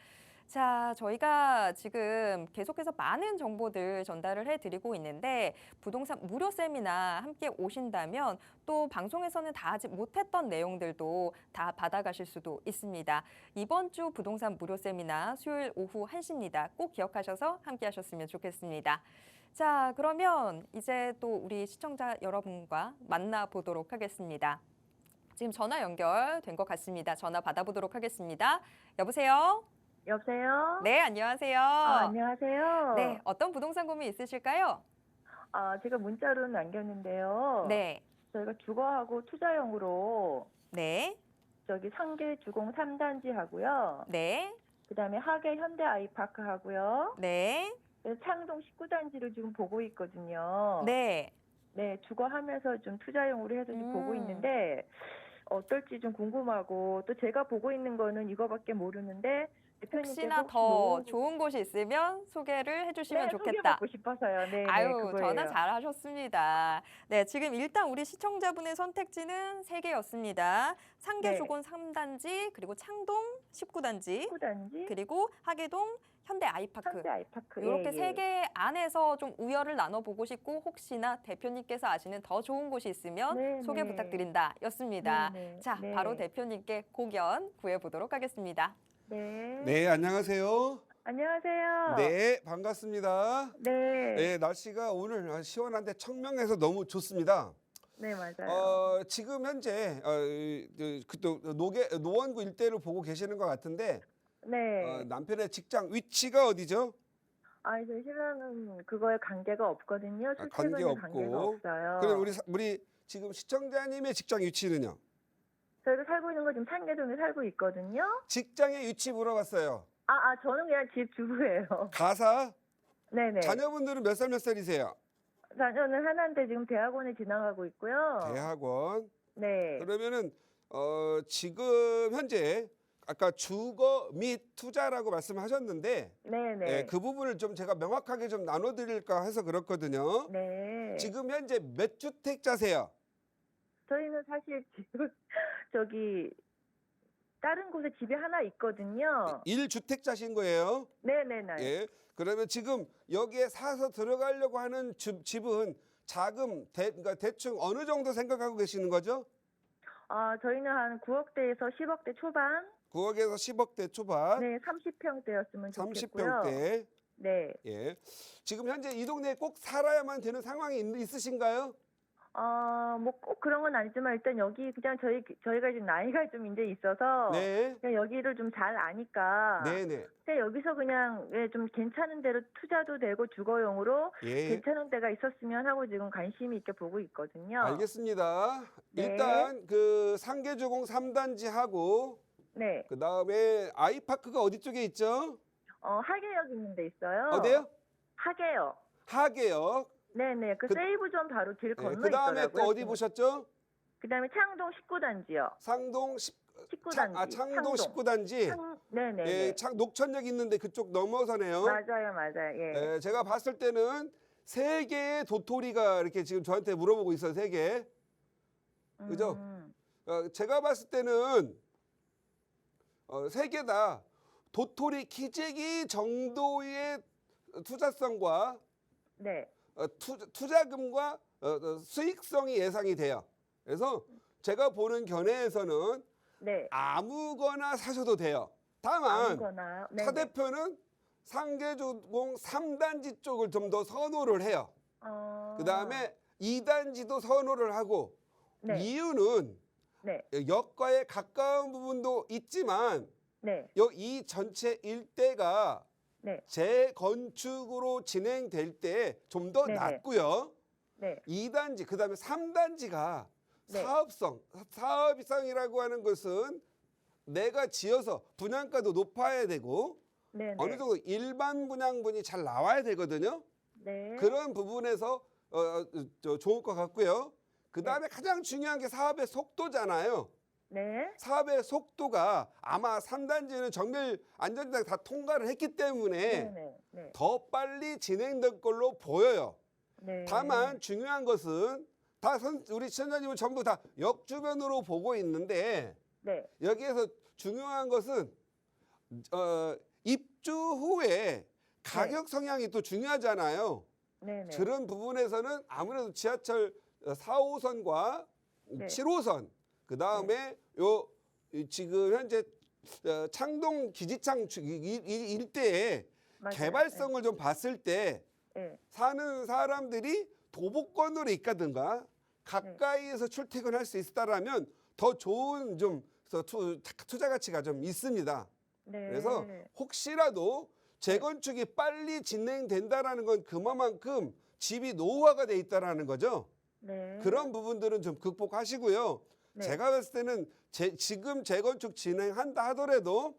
자, 저희가 지금 계속해서 많은 정보들 전달을 해드리고 있는데 부동산 무료 세미나 함께 오신다면 또 방송에서는 다 하지 못했던 내용들도 다 받아가실 수도 있습니다. 이번 주 부동산 무료 세미나 수요일 오후 1시입니다. 꼭 기억하셔서 함께 하셨으면 좋겠습니다. 자, 그러면 이제 또 우리 시청자 여러분과 만나보도록 하겠습니다. 지금 전화 연결된 것 같습니다. 전화 받아보도록 하겠습니다. 여보세요? 여보세요? 네, 안녕하세요. 안녕하세요. 네, 어떤 부동산 고민 있으실까요? 제가 문자로 남겼는데요. 네, 저희가 주거하고 투자용으로 네, 저기 상계 주공 3단지 하고요. 네, 그다음에 하계 현대 아이파크 하고요. 네, 그래서 창동 19단지를 지금 보고 있거든요. 네. 네, 주거하면서 좀 투자용으로 해서 지금 보고 있는데 어떨지 좀 궁금하고, 또 제가 보고 있는 거는 이거밖에 모르는데 대표님께서 혹시나 혹시 더 좋은 곳이 있으면 소개를 해주시면 좋겠다. 소개받고 싶어서요. 네, 아유, 그거예요. 전화 잘하셨습니다. 네, 지금 일단 우리 시청자분의 선택지는 3개였습니다. 상계조건 3단지, 그리고 창동 19단지, 19단지, 그리고 하계동 현대 아이파크. 현대 아이파크. 이렇게 3개 안에서 좀 우열을 나눠보고 싶고 혹시나 대표님께서 아시는 더 좋은 곳이 있으면 네, 소개 네. 부탁드린다 였습니다. 네, 네, 자, 네. 바로 대표님께 고견 구해보도록 하겠습니다. 네. 네, 안녕하세요. 안녕하세요. 네, 반갑습니다. 네. 네, 날씨가 오늘 시원한데 청명해서 너무 좋습니다. 네, 맞아요. 지금 현재 그또 노원구 일대를 보고 계시는 것 같은데 네. 남편의 직장 위치가 어디죠? 아, 저희 신랑은 그거에 관계가 없거든요. 관계 출퇴근에 관계가 없고. 그럼 없어요. 우리 지금 시청자님의 직장 위치는요? 저희가 살고 있는 거 지금 상계동에 살고 있거든요. 직장의 위치 물어봤어요. 저는 그냥 집 주부예요. 가사? 네네. 자녀분들은 몇 살 몇 살이세요? 자녀는 하나인데 지금 대학원에 지나가고 있고요. 대학원. 네. 그러면은 지금 현재 아까 주거 및 투자라고 말씀하셨는데 네네. 예, 그 부분을 좀 제가 명확하게 좀 나눠드릴까 해서 그렇거든요. 네. 지금 현재 몇 주택자세요? 저희는 사실 지금 저기 다른 곳에 집이 하나 있거든요. 1주택자신 거예요. 네네네. 예. 그러면 지금 여기에 사서 들어가려고 하는 집은 자금 그러니까 대충 어느 정도 생각하고 계시는 거죠? 저희는 한 9억대에서 10억대 초반. 9억에서 10억대 초반, 네, 30평대였으면 좋겠고요. 30평대. 네. 예. 지금 현재 이 동네에 꼭 살아야만 되는 상황이 있으신가요? 뭐 꼭 그런 건 아니지만 일단 여기 그냥 저희가 이제 나이가 좀 이제 있어서 네. 그냥 여기를 좀 잘 아니까 네네. 그냥 여기서 그냥 좀 괜찮은 데로 투자도 되고 주거용으로 예. 괜찮은 데가 있었으면 하고 지금 관심이 있게 보고 있거든요. 알겠습니다. 네. 일단 그 상계주공 3단지하고 네. 그 다음에 아이파크가 어디 쪽에 있죠? 하계역 있는 데 있어요. 어디요? 하계역. 하계역. 네네. 그 세이브존 바로 길 건너 그 다음에 있더라고요. 또 어디 보셨죠? 그다음에 창동 19단지요. 상동 19단지. 창동 19단지. 네네. 예, 녹천역 있는데 그쪽 넘어서네요. 맞아요. 예. 예, 제가 봤을 때는 3개의 도토리가 이렇게 지금 저한테 물어보고 있어요. 3개. 그죠? 제가 봤을 때는 3개 다 도토리 키재기 정도의 투자성과 네. 투자금과 수익성이 예상이 돼요. 그래서 제가 보는 견해에서는 네. 아무거나 사셔도 돼요. 다만 아무거나. 차 네네. 대표는 상계주공 3단지 쪽을 좀 더 선호를 해요. 그다음에 2단지도 선호를 하고 네. 이유는 네. 역과에 가까운 부분도 있지만 네. 이 전체 일대가 네. 재건축으로 진행될 때 좀 더 네네. 낫고요. 네. 2단지 그다음에 3단지가 네. 사업성이라고 하는 것은 내가 지어서 분양가도 높아야 되고 네네. 어느 정도 일반 분양분이 잘 나와야 되거든요. 네. 그런 부분에서 좋을 것 같고요. 그다음에 가장 중요한 게 사업의 속도잖아요. 네. 사업의 속도가 아마 3단지는 정밀 안전장 다 통과를 했기 때문에 네네. 네. 더 빨리 진행될 걸로 보여요. 네. 다만 중요한 것은 우리 시청자님은 전부 다 역주변으로 보고 있는데 네. 여기에서 중요한 것은 입주 후에 가격 성향이 또 중요하잖아요. 네네. 그런 부분에서는 아무래도 지하철 4호선과 네. 7호선 그다음에 지금 현재 창동 기지창 일대에 맞아요. 개발성을 좀 봤을 때 네. 사는 사람들이 도보권으로 있다든가 가까이에서 출퇴근할 수 있다라면 더 좋은 좀 투자 가치가 좀 있습니다. 네. 그래서 혹시라도 재건축이 빨리 진행된다라는 건 그만큼 집이 노후화가 돼 있다라는 거죠. 네. 그런 부분들은 좀 극복하시고요. 네. 제가 봤을 때는 지금 재건축 진행한다 하더라도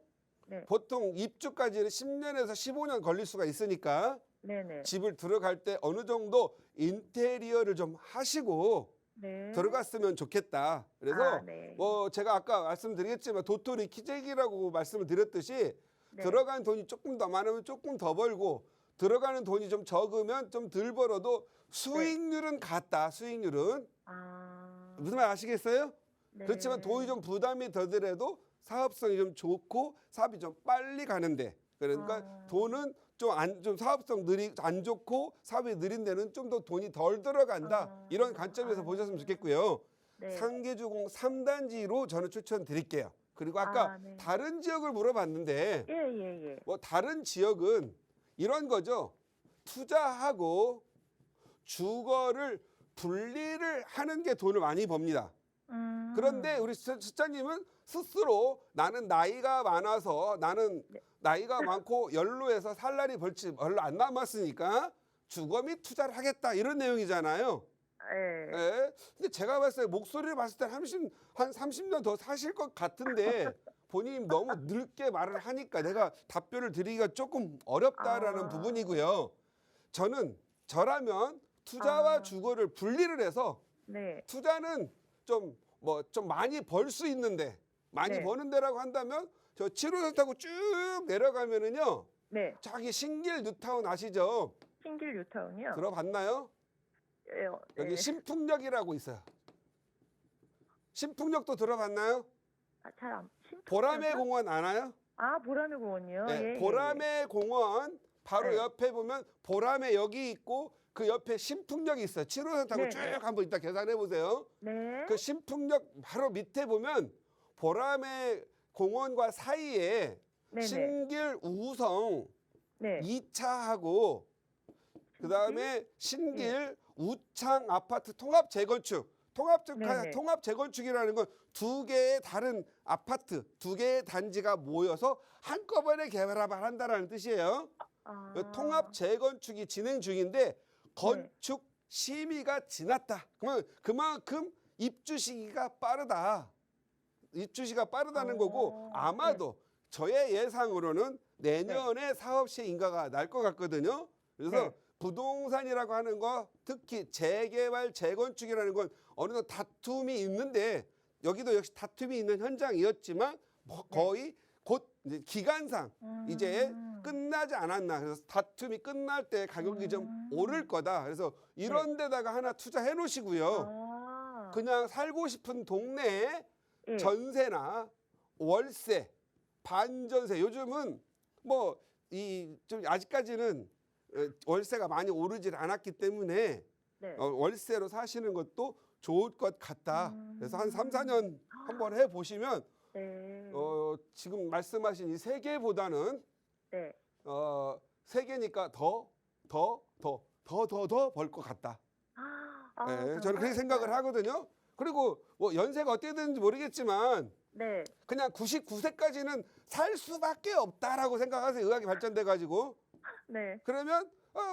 네. 보통 입주까지는 10년에서 15년 걸릴 수가 있으니까 네네. 집을 들어갈 때 어느 정도 인테리어를 좀 하시고 네. 들어갔으면 좋겠다. 그래서 네. 뭐 제가 아까 말씀드리겠지만 도토리 키재기라고 말씀을 드렸듯이 네. 들어간 돈이 조금 더 많으면 조금 더 벌고 들어가는 돈이 좀 적으면 좀 덜 벌어도 수익률은 같다. 수익률은 무슨 말 아시겠어요? 네. 그렇지만 돈이 좀 부담이 더더라도 사업성이 좀 좋고 사업이 좀 빨리 가는데 그러니까 돈은 좀 사업성 안 좋고 사업이 느린 데는 좀 더 돈이 덜 들어간다. 이런 관점에서 보셨으면 좋겠고요. 네. 상계주공 3단지로 저는 추천드릴게요. 그리고 아까 네. 다른 지역을 물어봤는데 예. 뭐 다른 지역은 이런 거죠. 투자하고 주거를 분리를 하는 게 돈을 많이 법니다. 음. 그런데 우리 시장님은 스스로 나는 나이가 많아서 나는 네. 나이가 많고 연로해서 살 날이 별로 안 남았으니까 주거 및 투자를 하겠다 이런 내용이잖아요. 예. 예. 근데 제가 봤을 때 목소리를 봤을 때 한 30년 더 사실 것 같은데 본인이 너무 늙게 말을 하니까 내가 답변을 드리기가 조금 어렵다라는 아. 부분이고요. 저라면 투자와 아. 주거를 분리를 해서 네. 투자는 좀 많이 벌 수 있는데 많이 네. 버는 데라고 한다면 저 7호선 타고 쭉 내려가면은요. 네. 저기 신길 뉴타운 아시죠? 신길 뉴타운이요? 들어봤나요? 예, 여기 네. 신풍역이라고 있어요. 신풍역도 들어봤나요? 잘 안. 보라매 공원 아나요? 아, 보라매 공원이요? 네, 예, 예, 보라매 공원 바로 네. 옆에 보면 보라매 역이 있고 그 옆에 신풍역이 있어요. 7호선 타고 네, 쭉 네. 한번 이따 계산해 보세요. 네. 그 신풍역 바로 밑에 보면 보라매 공원과 사이에 네네. 신길 우성 네. 2차하고 그다음에 신길 우창 아파트 통합 재건축. 네네. 통합 재건축이라는 건 두 개의 다른 아파트, 두 개의 단지가 모여서 한꺼번에 개발을 한다라는 뜻이에요. 아. 통합 재건축이 진행 중인데 건축 심의가 지났다. 그러면 그만큼 입주 시기가 빠르다. 입주 시기가 빠르다는 거고 아마도 저의 예상으로는 내년에 사업 시행 인가가 날 것 같거든요. 그래서 네. 부동산이라고 하는 거 특히 재개발 재건축이라는 건 어느 정도 다툼이 있는데 여기도 역시 다툼이 있는 현장이었지만 거의 곧 이제 기간상 이제 끝나지 않았나. 그래서 다툼이 끝날 때 가격이 좀 오를 거다. 그래서 이런 데다가 하나 투자해 놓으시고요. 아. 그냥 살고 싶은 동네에 예. 전세나 월세, 반전세. 요즘은 뭐 좀 아직까지는 월세가 많이 오르질 않았기 때문에 네. 월세로 사시는 것도 좋을 것 같다. 그래서 한 3, 4년 한번 해 보시면 네. 지금 말씀하신 이 세 개보다는 네. 세 개니까 더 벌 것 같다. 아, 예, 저는 그렇게 감사합니다. 생각을 하거든요. 그리고 뭐 연세가 어떻게 되는지 모르겠지만 네. 그냥 99세까지는 살 수밖에 없다라고 생각하세요. 의학이 발전돼 가지고. 네. 그러면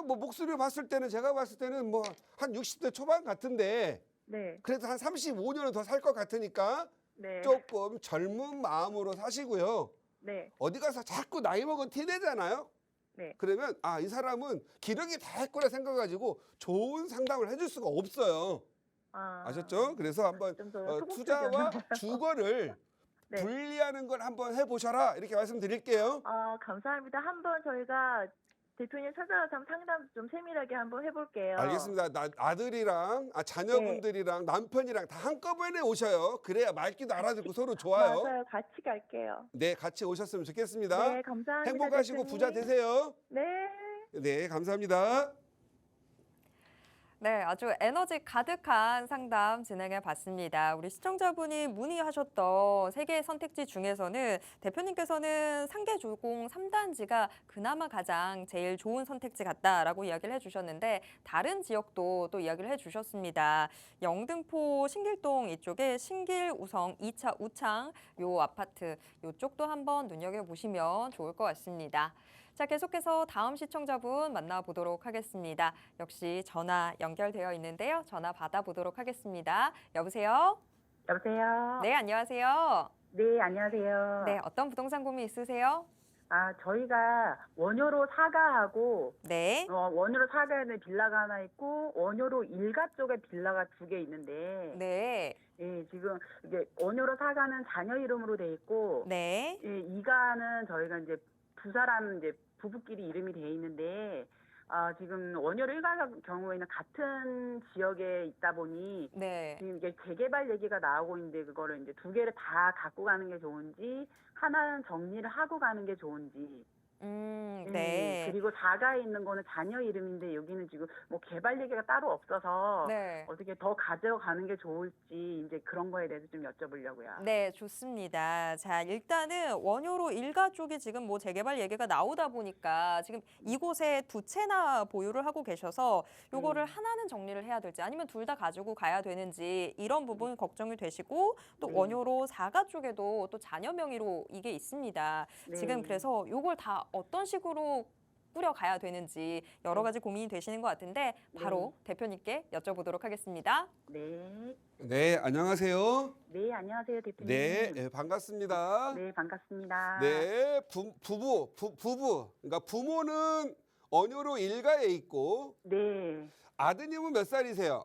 뭐 목소리를 봤을 때는 제가 봤을 때는 뭐 한 60대 초반 같은데 네. 그래도 한 35년은 더 살 것 같으니까 네. 조금 젊은 마음으로 사시고요. 네. 어디 가서 자꾸 나이 먹은 티 내잖아요. 네. 그러면 이 사람은 기력이 다 했구나 생각가지고 좋은 상담을 해줄 수가 없어요. 아. 아셨죠? 그래서 한번 좀 더 투자와 주거를 네. 분리하는 걸 한번 해보셔라 이렇게 말씀드릴게요. 아, 감사합니다. 한번 저희가 대표님 찾아가서 한번 상담 좀 세밀하게 한번 해볼게요. 알겠습니다. 아들이랑 자녀분들이랑 남편이랑 다 한꺼번에 오셔요. 그래야 말귀도 알아듣고 서로 좋아요. 맞아요. 같이 갈게요. 네, 같이 오셨으면 좋겠습니다. 네, 감사합니다. 행복하시고 대표님. 부자 되세요. 네. 네, 감사합니다. 네, 아주 에너지 가득한 상담 진행해 봤습니다. 우리 시청자분이 문의하셨던 세 개의 선택지 중에서는 대표님께서는 상계조공 3단지가 그나마 가장 제일 좋은 선택지 같다라고 이야기를 해주셨는데 다른 지역도 또 이야기를 해주셨습니다. 영등포 신길동 이쪽에 신길우성 2차 우창 요 아파트 요쪽도 한번 눈여겨보시면 좋을 것 같습니다. 자, 계속해서 다음 시청자분 만나보도록 하겠습니다. 역시 전화 연결되어 있는데요. 전화 받아보도록 하겠습니다. 여보세요? 여보세요? 네, 안녕하세요. 네, 안녕하세요. 네, 어떤 부동산 고민 있으세요? 저희가 원효로 사가하고 네, 원효로 사가에는 빌라가 하나 있고 원효로 일가 쪽에 빌라가 2개 있는데 네, 예, 지금 이제 원효로 사가는 자녀 이름으로 돼 있고 네, 예, 이가는 저희가 이제 두 사람 이제 부부끼리 이름이 돼 있는데 지금 원효로 일가 경우에는 같은 지역에 있다 보니 네. 지금 이게 재개발 얘기가 나오고 있는데 그거를 이제 2개를 다 갖고 가는 게 좋은지 하나는 정리를 하고 가는 게 좋은지 네. 그리고 4가에 있는 거는 자녀 이름인데 여기는 지금 뭐 개발 얘기가 따로 없어서 네. 어떻게 더 가져가는 게 좋을지 이제 그런 거에 대해서 좀 여쭤보려고요. 네, 좋습니다. 자, 일단은 원효로 일가 쪽이 지금 뭐 재개발 얘기가 나오다 보니까 지금 이곳에 두 채나 보유를 하고 계셔서 요거를 네. 하나는 정리를 해야 될지 아니면 둘 다 가지고 가야 되는지 이런 부분 걱정이 되시고 또 네. 원효로 사가 쪽에도 또 자녀 명의로 이게 있습니다. 지금 네. 그래서 요걸 다 어떤 식으로 꾸려가야 되는지 여러 가지 고민이 되시는 것 같은데 바로 대표님께 여쭤보도록 하겠습니다. 네. 네, 안녕하세요. 네, 안녕하세요, 대표님. 네, 반갑습니다. 네, 반갑습니다. 네, 부부. 그러니까 부모는 언효로 일가에 있고 네. 아드님은 몇 살이세요?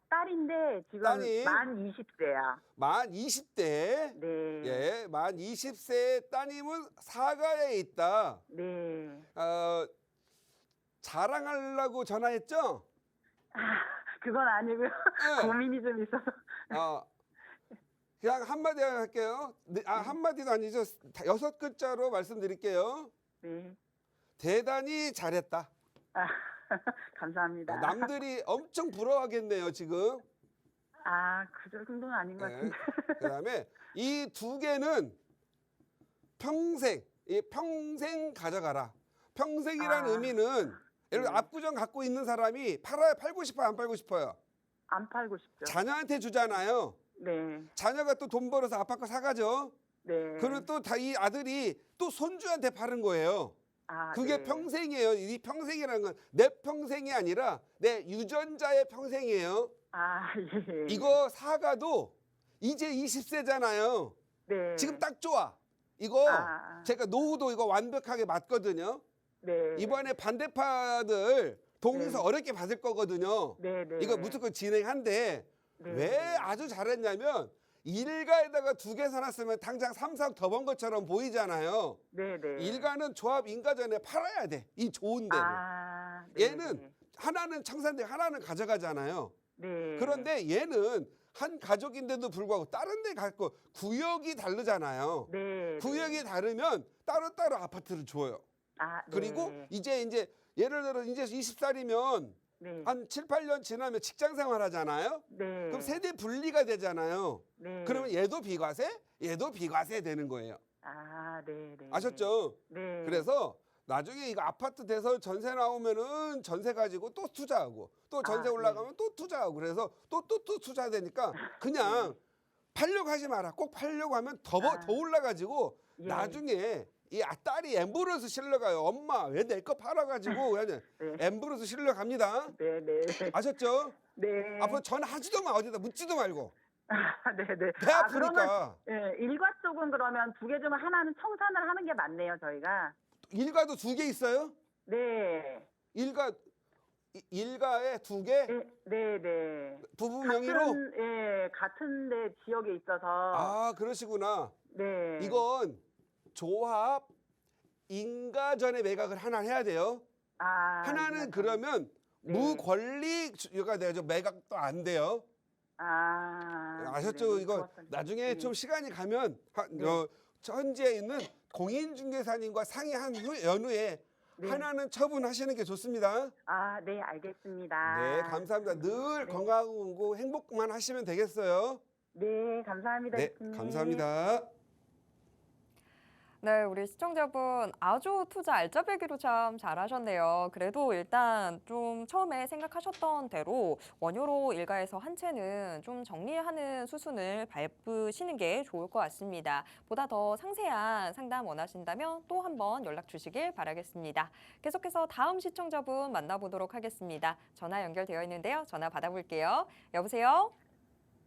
딸인데 지금 따님? 만 20세야. 만 20대. 네. 예, 만 20세의 따님은 사가에 있다. 네. 자랑하려고 전화했죠? 그건 아니고요. 네. 고민이 좀 있어서. 그냥 한마디 할게요. 네, 한마디도 아니죠. 6글자로 말씀드릴게요. 네. 대단히 잘했다. 감사합니다. 남들이 엄청 부러워하겠네요, 지금. 그 정도는 아닌 것 네. 같은데. 그다음에 이 두 개는 평생 가져가라. 평생이라는 의미는 예를 들어 압구정 갖고 있는 사람이 팔고 싶어요, 안 팔고 싶어요? 안 팔고 싶죠. 자녀한테 주잖아요. 네. 자녀가 또 돈 벌어서 아빠 거 사가죠. 네. 그리고 또 이 아들이 또 손주한테 파는 거예요. 그게 네. 평생이에요. 이 평생이라는 건 내 평생이 아니라 내 유전자의 평생이에요. 예. 이거 사가도 이제 20세잖아요. 네. 지금 딱 좋아. 이거 제가 노후도 이거 완벽하게 맞거든요. 네. 이번에 반대파들 동의서 네. 어렵게 받을 거거든요. 네, 네. 이거 무조건 진행한대. 네. 왜 아주 잘했냐면 일가에다가 2개 사놨으면 당장 3, 4억 더 번 것처럼 보이잖아요. 네, 네. 일가는 조합 인가 전에 팔아야 돼. 이 좋은 데를. 네, 얘는 네. 하나는 청산돼 하나는 가져가잖아요. 네. 그런데 얘는 한 가족인데도 불구하고 다른 데 갈 거 구역이 다르잖아요. 네. 구역이 다르면 따로따로 아파트를 줘요. 네. 그리고 이제 예를 들어 이제 20살이면 네. 한 7, 8년 지나면 직장 생활 하잖아요. 네. 그럼 세대 분리가 되잖아요. 네. 그러면 얘도 비과세, 얘도 비과세 되는 거예요. 네, 네. 아셨죠? 네. 그래서 나중에 이거 아파트 돼서 전세 나오면은 전세 가지고 또 투자하고 또 전세 네. 올라가면 또 투자하고 그래서 또 투자되니까 그냥 팔려고 하지 마라. 꼭 팔려고 하면 더 올라가지고 예. 나중에 이 딸이 엠브로스 실려가요. 엄마 왜 내 거 팔아가지고 그냥 네. 엠브로스 실려갑니다. 네, 네. 아셨죠? 네. 앞으로 전화하지도 마. 어디다 묻지도 말고. 네, 네. 배 아프니까. 그러면 일과 쪽은 그러면 2개 중 하나는 청산을 하는 게 맞네요, 저희가. 일가도 2개 있어요? 네. 일가에 2개? 네, 네. 부부 명의로? 같은 데 지역에 있어서. 그러시구나. 네. 이건 조합 인가전에 매각을 하나 해야 돼요. 하나는 그러면 네. 무권리가 돼야죠. 매각도 안 돼요. 아셨죠? 네, 이거 좋았어요. 나중에 네. 좀 시간이 가면 네. 현지에 있는 공인중개사님과 상의한 연후에 네. 하나는 처분하시는 게 좋습니다. 네, 알겠습니다. 네, 감사합니다. 늘 건강하고 행복만 하시면 되겠어요. 네, 감사합니다. 네, 대표님. 감사합니다. 네, 우리 시청자분 아주 투자 알짜배기로 참 잘하셨네요. 그래도 일단 좀 처음에 생각하셨던 대로 원효로 일가에서 한 채는 좀 정리하는 수순을 밟으시는 게 좋을 것 같습니다. 보다 더 상세한 상담 원하신다면 또 한번 연락 주시길 바라겠습니다. 계속해서 다음 시청자분 만나보도록 하겠습니다. 전화 연결되어 있는데요. 전화 받아볼게요. 여보세요?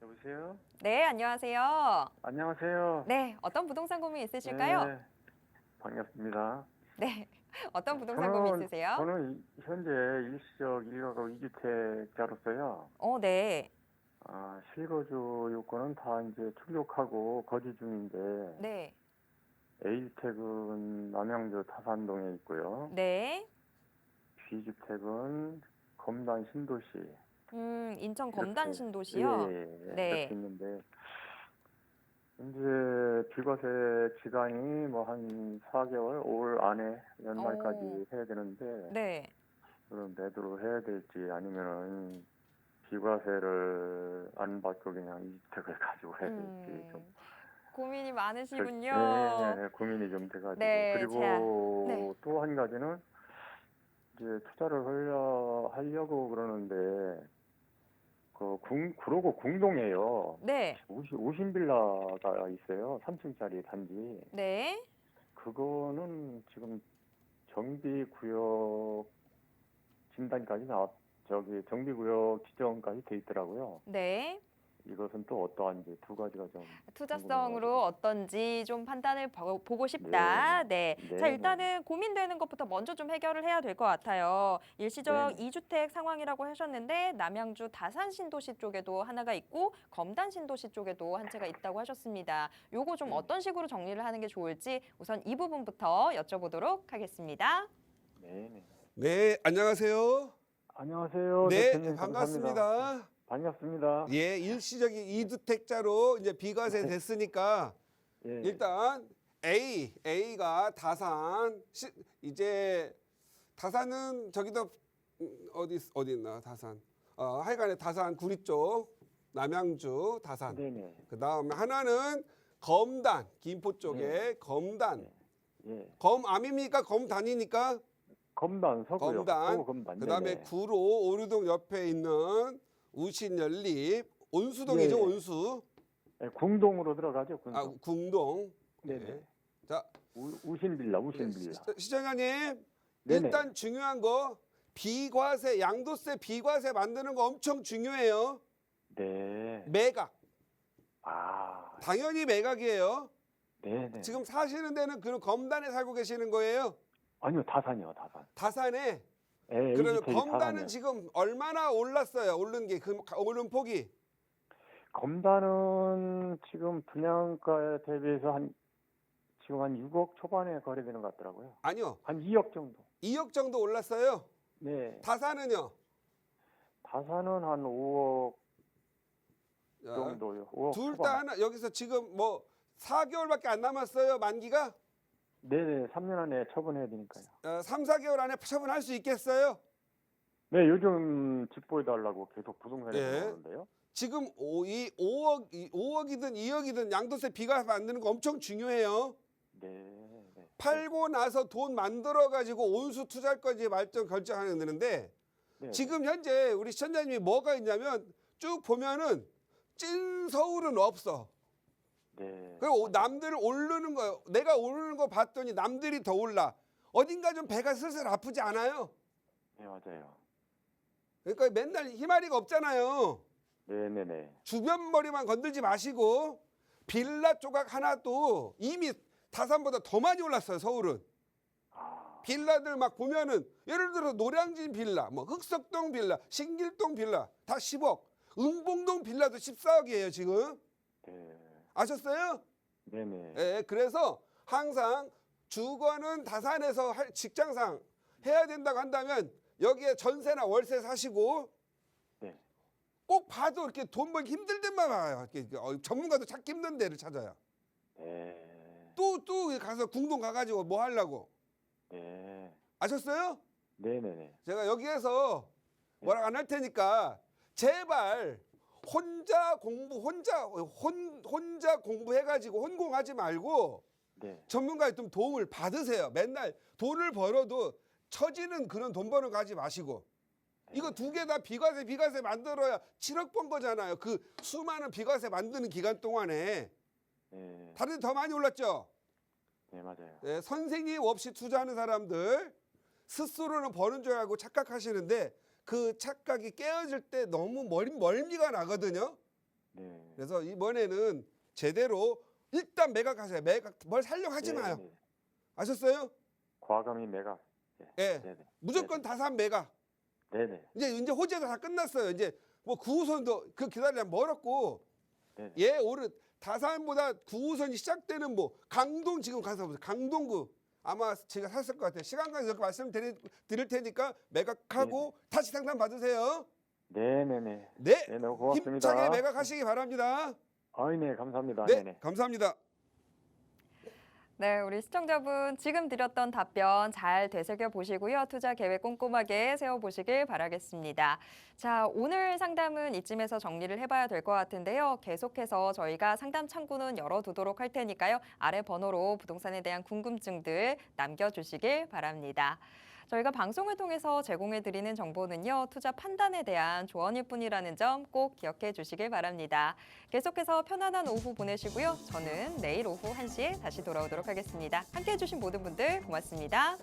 여보세요? 네, 안녕하세요. 안녕하세요. 네, 어떤 부동산 고민 있으실까요? 네, 반갑습니다. 네, 어떤 부동산 고민 있으세요? 저는 현재 일시적 1가구 2주택자로서요. 네. 실거주 요건은 다 이제 충족하고 거주 중인데, 네. A주택은 남양주 타산동에 있고요. 네. B주택은 검단 신도시. 인천 검단 신도시요? 예, 네. 이렇게 있는데, 이제 비과세 기간이 뭐 한 4개월, 5월 안에 연말까지 해야 되는데 네. 그럼 매도를 해야 될지 아니면은 비과세를 안 받고 그냥 이주택을 가지고 해야 될지 좀 고민이 많으시군요. 네, 고민이 좀 돼가지고 네, 그리고 네. 또 한 가지는 이제 투자를 하려고 그러는데 그러고 궁동에요. 네. 오신빌라가 있어요. 3층짜리 단지. 네. 그거는 지금 정비구역 진단까지 정비구역 지정까지 돼 있더라고요. 네. 이것은 또 어떠한지 두 가지가 좀 투자성으로 어떤지 좀 판단을 보고 싶다. 네. 네, 자, 일단은 고민되는 것부터 먼저 좀 해결을 해야 될 것 같아요. 일시적 네. 2주택 상황이라고 하셨는데 남양주 다산 신도시 쪽에도 하나가 있고 검단 신도시 쪽에도 한 채가 있다고 하셨습니다. 요거 좀 네. 어떤 식으로 정리를 하는 게 좋을지 우선 이 부분부터 여쭤보도록 하겠습니다. 네. 네, 안녕하세요. 안녕하세요. 네, 대표님, 감사합니다. 반갑습니다. 반갑습니다. 예, 일시적인 2주택자로 이제 비과세 됐으니까 예. 일단 A가 다산 이제 다산은 저기도 어디 있나 다산 하여간에 다산 구리 쪽 남양주 다산 네네. 그다음에 하나는 검단 김포 쪽에 검단 예. 검암입니까 검단이니까 검단 서구요. 검단 검단. 그다음에 네네. 구로 오류동 옆에 있는 우신연립 온수동이죠 네. 온수 예, 궁동으로 들어가죠. 궁동. 아 궁동 네네. 네. 자 우신빌라. 시청자님 네네. 일단 중요한 거 비과세 양도세 비과세 만드는 거 엄청 중요해요. 네. 매각 아. 당연히 매각이에요. 네네. 지금 사시는 데는 그 검단에 살고 계시는 거예요. 아니요, 다산이요, 다산. 다산에 예, 그러면 A주택이 검단은 다산이요. 지금 얼마나 올랐어요? 오른 게 그 오른 폭이 검단은 지금 분양가에 대비해서 지금 한 6억 초반에 거래되는 것 같더라고요. 아니요 한 2억 정도. 2억 정도 올랐어요. 네. 다산은요? 다산은 한 5억 정도요. 5억 둘 초반. 다 하나 여기서 지금 뭐 4개월밖에 안 남았어요 만기가 네네, 3년 안에 처분해야 되니까요. 3, 4개월 안에 처분할 수 있겠어요? 네, 요즘 집보해달라고 계속 부동산에 예. 들어오는데요. 지금 5억이든 2억이든 양도세 비과세 만드는 거 엄청 중요해요. 네. 네. 팔고 나서 돈 만들어 가지고 온수 투자까지 말정 결정하는 되는데 네. 지금 현재 우리 시청자님이 뭐가 있냐면 쭉 보면은 찐 서울은 없어. 네. 그리고 남들 오르는 거예요. 내가 오르는 거 봤더니 남들이 더 올라. 어딘가 좀 배가 슬슬 아프지 않아요? 네, 맞아요. 그러니까 맨날 희마리가 없잖아요. 네네네. 주변 머리만 건들지 마시고 빌라 조각 하나도 이미 다산보다 더 많이 올랐어요. 서울은. 아, 빌라들 막 보면은 예를 들어 노량진 빌라, 뭐 흑석동 빌라, 신길동 빌라 다 10억. 은봉동 빌라도 14억이에요 지금. 네. 아셨어요? 네네. 예, 그래서 항상 주거는 다산에서 직장상 해야 된다고 한다면 여기에 전세나 월세 사시고 네. 꼭 봐도 이렇게 돈 벌기 힘들 때만 와요. 이렇게 전문가도 찾기 힘든 데를 찾아요. 네. 또 가서 궁동 가가지고 뭐 하려고. 네. 아셨어요? 네네네. 제가 여기에서 뭐라고 안 할 테니까 제발 혼자 공부해가지고 혼공하지 말고 네. 전문가의 좀 도움을 받으세요. 맨날 돈을 벌어도 처지는 그런 돈 버는 거 하지 마시고. 이거 두 개 다 비과세 만들어야 7억 번 거잖아요. 그 수많은 비과세 만드는 기간 동안에. 네. 다른 데 더 많이 올랐죠? 네, 맞아요. 네, 선생님 없이 투자하는 사람들 스스로는 버는 줄 알고 착각하시는데 그 착각이 깨어질 때 너무 멀미가 나거든요. 네. 그래서 이번에는 제대로 일단 매각하세요. 뭘 살려고 하지 네, 마요. 네. 아셨어요? 과감히 매각. 네. 예. 네네. 무조건 다산 매각. 네네. 이제 호재도 다 끝났어요. 이제 뭐 9호선도 그 기다리면 멀었고 네네. 예 오른 다산보다 9호선이 시작되는 뭐 강동 지금 가서 보세요. 강동구 아마 제가 샀을 것 같아요. 시간 관계서 말씀드릴 테니까 매각하고 다시 상담 받으세요. 네네네. 네. 네, 너무 고맙습니다. 힘차게 매각하시기 바랍니다. 네, 감사합니다. 네, 네네. 감사합니다. 네, 우리 시청자분 지금 드렸던 답변 잘 되새겨 보시고요. 투자 계획 꼼꼼하게 세워보시길 바라겠습니다. 자, 오늘 상담은 이쯤에서 정리를 해봐야 될 것 같은데요. 계속해서 저희가 상담 창구는 열어두도록 할 테니까요. 아래 번호로 부동산에 대한 궁금증들 남겨주시길 바랍니다. 저희가 방송을 통해서 제공해드리는 정보는요. 투자 판단에 대한 조언일 뿐이라는 점 꼭 기억해 주시길 바랍니다. 계속해서 편안한 오후 보내시고요. 저는 내일 오후 1시에 다시 돌아오도록 하겠습니다. 함께해 주신 모든 분들 고맙습니다.